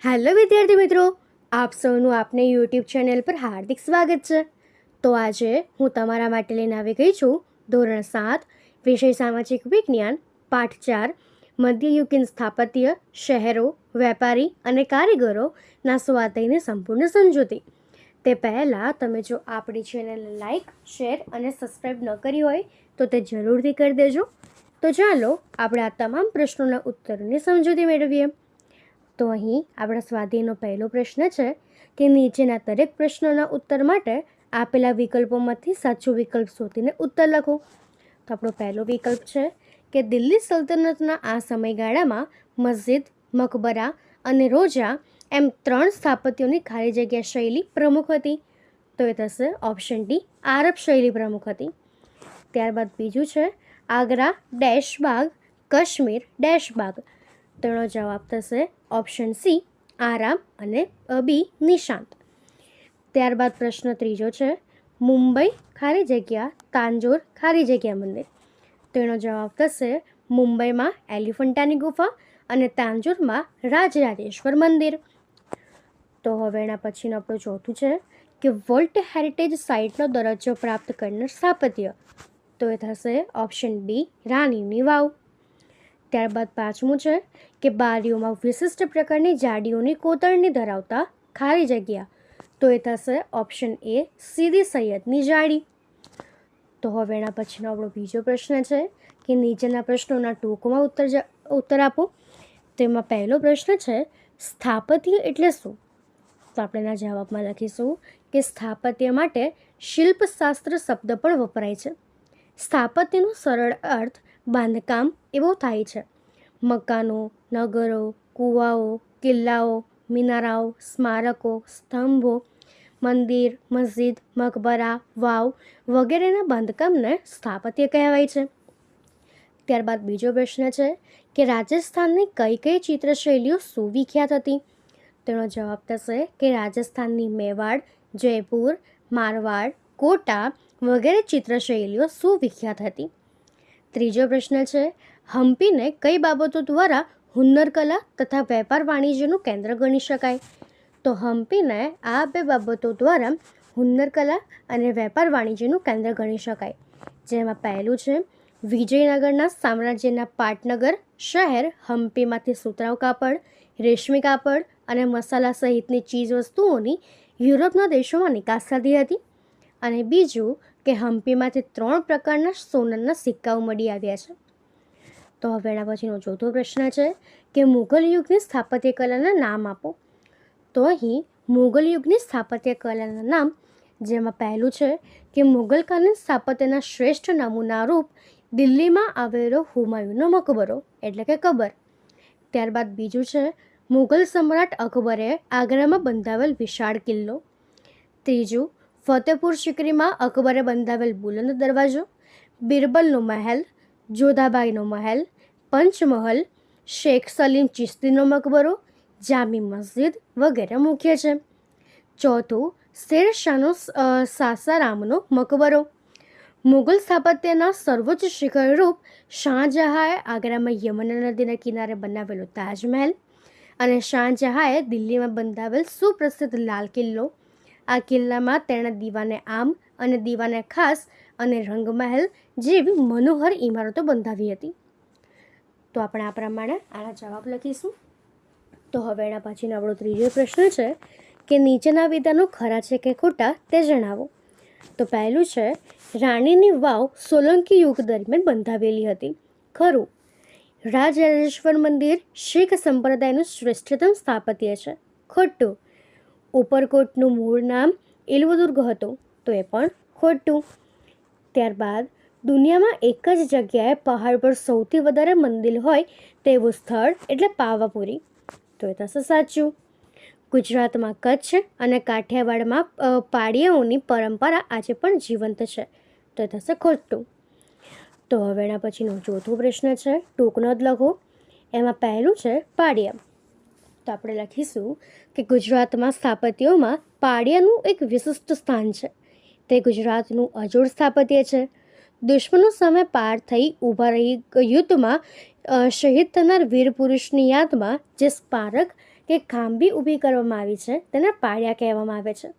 Hello વિદ્યાર્થી મિત્રો, આપ સૌનું આપને યુટ્યુબ ચેનલ પર હાર્દિક સ્વાગત છે. તો આજે હું તમારા માટે લઈને આવી ગઈ છું ધોરણ 7 વિષય સામાજિક વિજ્ઞાન પાઠ 4 મધ્યયુગીન સ્થાપત્ય, શહેરો, વેપારી અને કારીગરોના સ્વાધ્યાયની સંપૂર્ણ સમજૂતી. તે પહેલાં તમે જો આપણી ચેનલને લાઈક, શેર અને સબસ્ક્રાઈબ ન કરી હોય તો તે જરૂરથી કરી દેજો. તો ચાલો આપણે આ તમામ પ્રશ્નોના ઉત્તરોની સમજૂતી મેળવીએ. તો અહીં આપણા સ્વાધ્યાયનો પહેલો પ્રશ્ન છે કે નીચેના દરેક પ્રશ્નોના ઉત્તર માટે આપેલા વિકલ્પોમાંથી સાચો વિકલ્પ શોધીને ઉત્તર લખો. તો આપણો પહેલો વિકલ્પ છે કે દિલ્હી સલ્તનતના આ સમયગાળામાં મસ્જિદ, મકબરા અને રોજા એમ 3 સ્થાપત્યોની ખાલી જગ્યા શૈલી પ્રમુખ હતી. તો એ થશે ઓપ્શન ડી, આરબ શૈલી પ્રમુખ હતી. ત્યારબાદ બીજું છે આગ્રા ડેશ બાગ, કાશ્મીર ડેશ બાગ. તેનો જવાબ થશે ઓપ્શન સી, આરામ અને બી, નિશાંત. ત્યારબાદ પ્રશ્ન ત્રીજો છે મુંબઈ ખાલી જગ્યા તાંજોર ખાલી જગ્યા મંદિર. તેનો જવાબ થશે મુંબઈમાં એલિફન્ટાની ગુફા અને તાંજોરમાં રાજરાજેશ્વર મંદિર. તો હવે એના પછીનું આપણું ચોથું છે કે વર્લ્ડ હેરિટેજ સાઇટનો દરજ્જો પ્રાપ્ત કરનાર સ્થાપત્ય. તો એ થશે ઓપ્શન બી, રાણીની વાવ. ત્યારબાદ પાંચમું છે કે બારીઓમાં વિશિષ્ટ પ્રકારની જાડીઓની કોતરણી ધરાવતા ખાલી જગ્યા. તો એ થશે ઓપ્શન એ, સીદી સૈયદની જાળી. તો હવે એના પછીનો આપણો બીજો પ્રશ્ન છે કે નીચેના પ્રશ્નોના ટૂંકમાં ઉત્તર આપો. તેમાં પહેલો પ્રશ્ન છે સ્થાપત્ય એટલે શું? તો આપણે એના જવાબમાં લખીશું કે સ્થાપત્ય માટે શિલ્પશાસ્ત્ર શબ્દ પણ વપરાય છે. સ્થાપત્યનો સરળ અર્થ બાંધકામ એવો થાય છે. મકાનો, નગરો, કૂવાઓ, કિલ્લાઓ, મિનારાઓ, સ્મારકો, સ્તંભો, મંદિર, મસ્જિદ, મકબરા, વાવ વગેરેના બાંધકામને સ્થાપત્ય કહેવાય છે. ત્યારબાદ બીજો પ્રશ્ન છે કે રાજસ્થાનની કઈ કઈ ચિત્રશૈલીઓ સુવિખ્યાત હતી? તેનો જવાબ થશે કે રાજસ્થાનની મેવાડ, જયપુર, મારવાડ, કોટા વગેરે ચિત્રશૈલીઓ સુવિખ્યાત હતી. ત્રીજો પ્રશ્ન છે હમ્પીને કઈ બાબતો દ્વારા હુન્નરકલા તથા વેપાર વાણિજ્યનું કેન્દ્ર ગણી શકાય? તો હમ્પીને આ 2 બાબતો દ્વારા હુન્નરકલા અને વેપાર વાણિજ્યનું કેન્દ્ર ગણી શકાય. જેમાં પહેલું છે વિજયનગરના સામ્રાજ્યના પાટનગર શહેર હમ્પીમાંથી સુતરાઉ કાપડ, રેશમી કાપડ અને મસાલા સહિતની ચીજ વસ્તુઓની યુરોપના દેશોમાં નિકાસ થતી હતી. અને બીજું કે હમ્પીમાંથી 3 પ્રકારના સોનાના સિક્કાઓ મળી આવ્યા છે. તો હવે એના પછીનો ચોથો પ્રશ્ન છે કે મુઘલ યુગની સ્થાપત્ય કલાના નામ આપો. તો અહીં મુઘલ યુગની સ્થાપત્ય કલાના નામ, જેમાં પહેલું છે કે મુઘલકાલીન સ્થાપત્યના શ્રેષ્ઠ નમૂના રૂપ દિલ્હીમાં આવેલો હુમાયુનો મકબરો એટલે કે કબર. ત્યારબાદ બીજું છે મુઘલ સમ્રાટ અકબરે આગ્રામાં બંધાવેલ વિશાળ કિલ્લો. ત્રીજું ફતેપુર સિકરીમાં અકબરે બંધાવેલ બુલંદ દરવાજો, બિરબલનો મહેલ, જોધાબાઈનો મહેલ, પંચમહલ, શેખ સલીમ ચિશ્તીનો મકબરો, જામી મસ્જિદ વગેરે મુખ્ય છે. ચોથું શેરશાહનો સાસારામનો મકબરો. મુઘલ સ્થાપત્યના સર્વોચ્ચ શિખર રૂપ શાહજહાએ આગ્રામાં યમુના નદીના કિનારે બનાવેલો તાજમહેલ અને શાહજહાએ દિલ્હીમાં બંધાવેલ સુપ્રસિદ્ધ લાલ કિલ્લો. આ કિલ્લામાં તેણે દીવાને આમ અને દીવાને ખાસ અને રંગમહેલ જેવી મનોહર ઇમારતો બંધાવી હતી. તો આપણે આ પ્રમાણે આના જવાબ લખીશું. તો હવે એના પછીનો આપણો ત્રીજો પ્રશ્ન છે કે નીચેના વિધાનો ખરા છે કે ખોટા તે જણાવો. તો પહેલું છે રાણીની વાવ સોલંકી યુગ દરમિયાન બંધાવેલી હતી. ખરું. રાજરાજેશ્વર મંદિર શીખ સંપ્રદાયનું શ્રેષ્ઠતમ સ્થાપત્ય છે. ખોટું. ઉપરકોટનું મૂળ નામ ઇલવદુર્ગ હતું. તો એ પણ ખોટું. ત્યારબાદ દુનિયામાં એક જ જગ્યાએ પહાડ પર સૌથી વધારે મંદિર હોય તેવું સ્થળ એટલે પાવાપુરી. તો એ થશે સાચું. ગુજરાતમાં કચ્છ અને કાઠિયાવાડમાં પાડિયાઓની પરંપરા આજે પણ જીવંત છે. તો એ થશે ખોટું. તો હવે એના પછીનો ચોથો પ્રશ્ન છે, ટૂંક નોંધ લખો. એમાં પહેલું છે પાડિયા. તો આપણે લખીશું કે ગુજરાતમાં સ્થાપત્યોમાં પાડિયાનું એક વિશિષ્ટ સ્થાન છે. તે ગુજરાતનું અજોડ સ્થાપત્ય છે. દુશ્મનો સામે પાર થઈ ઊભા રહી યુદ્ધમાં શહીદ થનાર વીર પુરુષની યાદમાં જે સ્મારક કે ખાંભી ઊભી કરવામાં આવી છે તેને પાળિયા કહેવામાં આવે છે.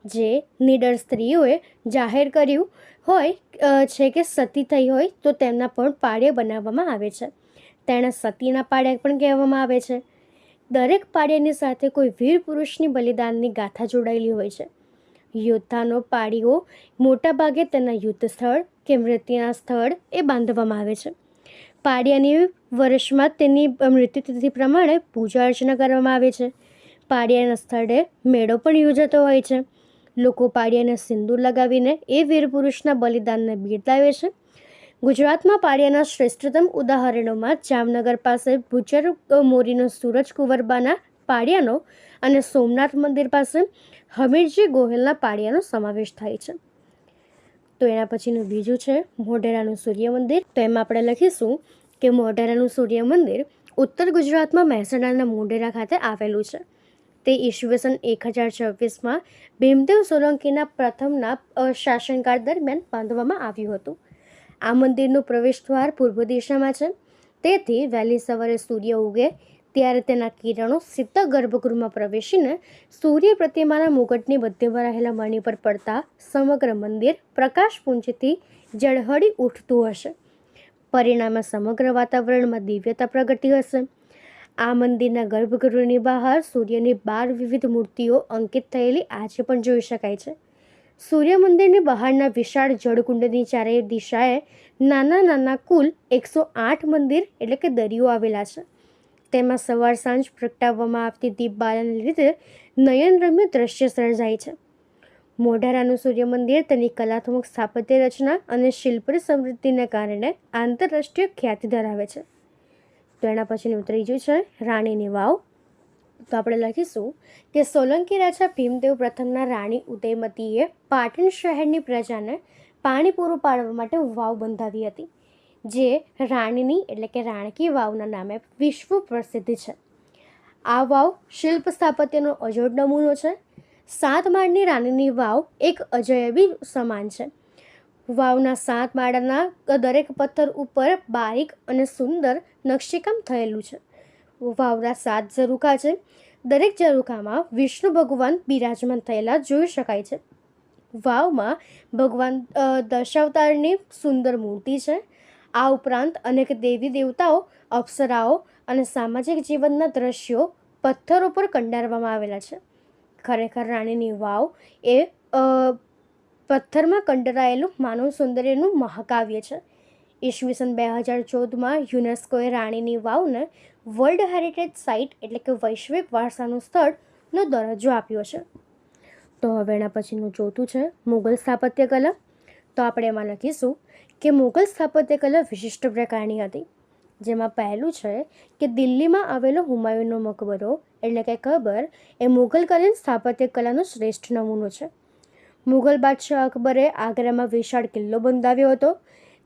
જે નીડર સ્ત્રીઓએ જાહેર કર્યું હોય છે કે સતી થઈ હોય તો તેમના પણ પાળિયા બનાવવામાં આવે છે. તેણે સતીના પાળિયા પણ કહેવામાં આવે છે. દરેક પાળિયાની સાથે કોઈ વીર પુરુષની બલિદાનની ગાથા જોડાયેલી હોય છે. યોદ્ધાનો પાળીઓ મોટાભાગે તેના યુદ્ધ સ્થળ કે મૃત્યુના સ્થળ એ બાંધવામાં આવે છે. પાળિયાની વર્ષમાં તેની મૃત્યુતિથિ પ્રમાણે પૂજા અર્ચના કરવામાં આવે છે. પાળિયાના સ્થળે મેળો પણ યોજાતો હોય છે. લોકો પાળિયાને સિંદૂર લગાવીને એ વીર પુરુષના બલિદાનને બિરદાવે છે. ગુજરાતમાં પાળિયાના શ્રેષ્ઠતમ ઉદાહરણોમાં જામનગર પાસે ભૂચર મોરીનો સૂરજ કુંવરબાના પાળિયાનો અને સોમનાથ મંદિર પાસે હમીરજી ગોહિલના પાળિયાનો સમાવેશ થાય છે. તો એના પછીનું બીજું છે મોઢેરાનું સૂર્ય મંદિર. તો એમાં આપણે લખીશું કે મોઢેરાનું સૂર્ય મંદિર ઉત્તર ગુજરાતમાં મહેસાણાના મોઢેરા ખાતે આવેલું છે. તે ઈસવીસન 1026માં ભીમદેવ સોલંકીના પ્રથમના શાસનકાળ દરમિયાન બાંધવામાં આવ્યું હતું. આ મંદિરનું પ્રવેશ દ્વાર પૂર્વ દિશામાં છે. તેથી વહેલી સવારે સૂર્ય ઉગે ત્યારે તેના કિરણો સીધા ગર્ભગૃહમાં પ્રવેશીને સૂર્ય પ્રતિમાના મુગટની મધ્યમાં રહેલા મણી પર પડતા સમગ્ર મંદિર પ્રકાશપુંજથી ઝળહળી ઉઠતું હશે. પરિણામે સમગ્ર વાતાવરણમાં દિવ્યતા પ્રગટી હશે. આ મંદિરના ગર્ભગૃહની બહાર સૂર્યની 12 વિવિધ મૂર્તિઓ અંકિત થયેલી આજે પણ જોઈ શકાય છે. સૂર્ય મંદિરની બહારના વિશાળ જળકુંડની ચારેય દિશાએ નાના નાના કુલ 108 મંદિર એટલે કે દરિયો આવેલા છે. તેમાં સવાર સાંજ પ્રગટાવવામાં આવતી દીપમાલાને લીધે નયનરમ્ય દ્રશ્ય સર્જાય છે. મોઢેરાનું સૂર્ય મંદિર તેની કલાત્મક સ્થાપત્ય રચના અને શિલ્પી સમૃદ્ધિને કારણે આંતરરાષ્ટ્રીય ખ્યાતિ ધરાવે છે. તો એના પછીનું ત્રીજું છે રાણીની વાવ. તો આપણે લખીશું કે સોલંકી રાજા ભીમદેવ પ્રથમના રાણી ઉદયમતીએ પાટણ શહેરની પ્રજાને પાણી પૂરું પાડવા માટે વાવ બંધાવી હતી, જે રાણીની એટલે કે રાણકી વાવના નામે વિશ્વ પ્રસિદ્ધ છે. આ વાવ શિલ્પ સ્થાપત્યનો અજોડ નમૂનો છે. 7 માળની રાણીની વાવ એક અજયબી સમાન છે. વાવના 7 માળના દરેક પથ્થર ઉપર બારીક અને સુંદર નકશીકામ થયેલું છે. વાવના 7 ઝરૂખા છે. દરેક ઝરૂખામાં વિષ્ણુ ભગવાન બિરાજમાન થયેલા જોઈ શકાય છે. વાવમાં ભગવાન દશાવતારની સુંદર મૂર્તિ છે. આ ઉપરાંત અનેક દેવી દેવતાઓ, અપ્સરાઓ અને સામાજિક જીવનના દ્રશ્યો પથ્થરો પર કંડારવામાં આવેલા છે. ખરેખર રાણીની વાવ એ પથ્થરમાં કંડરાયેલું માનવ સૌંદર્યનું મહાકાવ્ય છે. ઈસવીસન 2014માં યુનેસ્કોએ રાણીની વાવને વર્લ્ડ હેરિટેજ સાઇટ એટલે કે વૈશ્વિક વારસાનું સ્થળનો દરજ્જો આપ્યો છે. તો હવે એના પછીનું ચોથું છે મુગલ સ્થાપત્ય કલા. તો આપણે એમાં લખીશું કે મુગલ સ્થાપત્ય કલા વિશિષ્ટ પ્રકારની હતી. જેમાં પહેલું છે કે દિલ્હીમાં આવેલો હુમાયુનો મકબરો એટલે કે કબર એ મુગલકાલીન સ્થાપત્ય કલાનો શ્રેષ્ઠ નમૂનો છે. મુગલ બાદશાહ અકબરે આગ્રામાં વિશાળ કિલ્લો બંધાવ્યો હતો.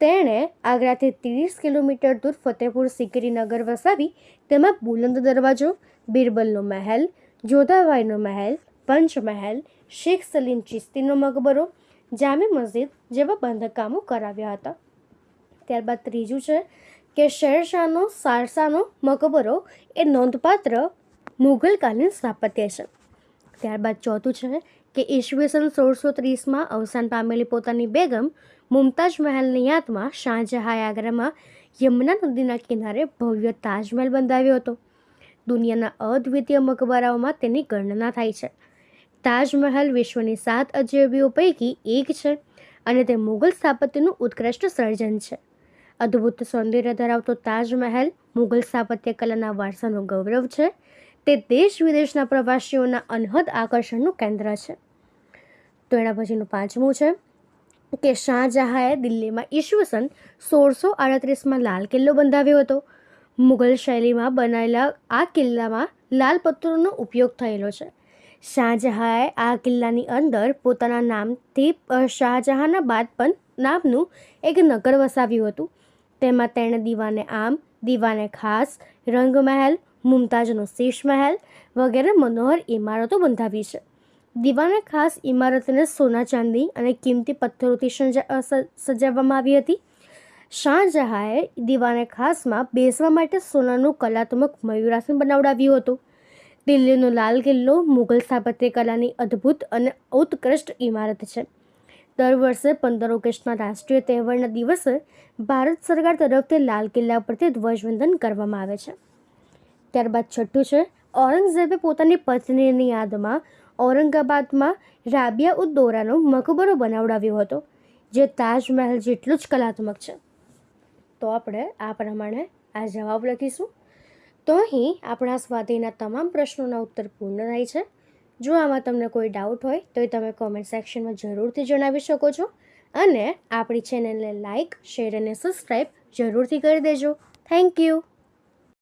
તેણે આગ્રાથી 30 કિલોમીટર દૂર ફતેહપુર સિકરી નગર વસાવી તેમાં બુલંદ દરવાજો, બિરબલનો મહેલ, જોધાબાઈનો મહેલ, પંચમહેલ, શેખ સલીમ ચિશ્તીનો મકબરો, જામે મસ્જિદ જેવા બાંધકામો કરાવ્યા હતા. ત્યારબાદ ત્રીજું છે કે શેરશાહનો શારશાહનો મકબરો એ નોંધપાત્ર મુગલકાલીન સ્થાપત્ય છે. ત્યારબાદ ચોથું છે કે ઈસવીસન 1630માં અવસાન પામેલી પોતાની બેગમ મુમતાજ મહેલની યાદમાં શાહજહાએ આગ્રામાં યમુના નદીના કિનારે ભવ્ય તાજમહેલ બંધાવ્યો હતો. દુનિયાના અદ્વિતીય મકબરાઓમાં તેની ગણના થાય છે. તાજમહેલ વિશ્વની 7 અજયબીઓ પૈકી એક છે અને તે મુગલ સ્થાપત્યનું ઉત્કૃષ્ટ સર્જન છે. અદ્ભુત સૌંદર્ય ધરાવતો તાજમહેલ મુગલ સ્થાપત્ય કલાના વારસાનું ગૌરવ છે. તે દેશ વિદેશના પ્રવાસીઓના અનહદ આકર્ષણનું કેન્દ્ર છે. તો એના પછીનું પાંચમું છે કે શાહજહાએ દિલ્હીમાં ઈસવીસન 1638માં લાલ કિલ્લો બંધાવ્યો હતો. મુગલ શૈલીમાં બનાવેલા આ કિલ્લામાં લાલ પથ્થરોનો ઉપયોગ થયેલો છે. શાહજહાએ આ કિલ્લાની અંદર પોતાના નામથી શાહજહાના બાદપન નામનું એક નગર વસાવ્યું હતું. તેમાં તેણે દીવાને આમ, દીવાને ખાસ, રંગમહેલ, મુમતાજનો શીશ મહેલ વગેરે મનોહર ઇમારતો બંધાવી છે. દીવાને ખાસ ઇમારતને સોના ચાંદી અને કિંમતી પથ્થરોથી સજાવવામાં આવી હતી. શાહજહાએ દીવાને ખાસમાં બેસવા માટે સોનાનું કલાત્મક મયુરાસન બનાવડાવ્યું હતું. દિલ્હીનો લાલ કિલ્લો મુઘલ સ્થાપત્ય કલાની અદ્ભુત અને ઉત્કૃષ્ટ ઇમારત છે. દર વર્ષે 15 ઓગસ્ટના રાષ્ટ્રીય તહેવારના દિવસે ભારત સરકાર તરફથી લાલ કિલ્લા પરથી ધ્વજવંદન કરવામાં આવે છે. ત્યારબાદ છઠ્ઠું છે, ઔરંગઝેબે પોતાની પત્નીની યાદમાં ઔરંગાબાદમાં રાબિયા ઉદ દૌરાનો મકબરો બનાવડાવ્યો હતો, જે તાજમહેલ જેટલું જ કલાત્મક છે. તો આપણે આ પ્રમાણે આ જવાબ લખીશું. તો અહીં આપણા સ્વાધ્યાયના તમામ પ્રશ્નોના ઉત્તર પૂર્ણ થાય છે. જો આમાં તમને કોઈ ડાઉટ હોય તો એ તમે કોમેન્ટ સેક્શનમાં જરૂરથી જણાવી શકો છો, અને આપણી ચેનલને લાઇક, શેર અને સબસ્ક્રાઈબ જરૂરથી કરી દેજો. Thank you.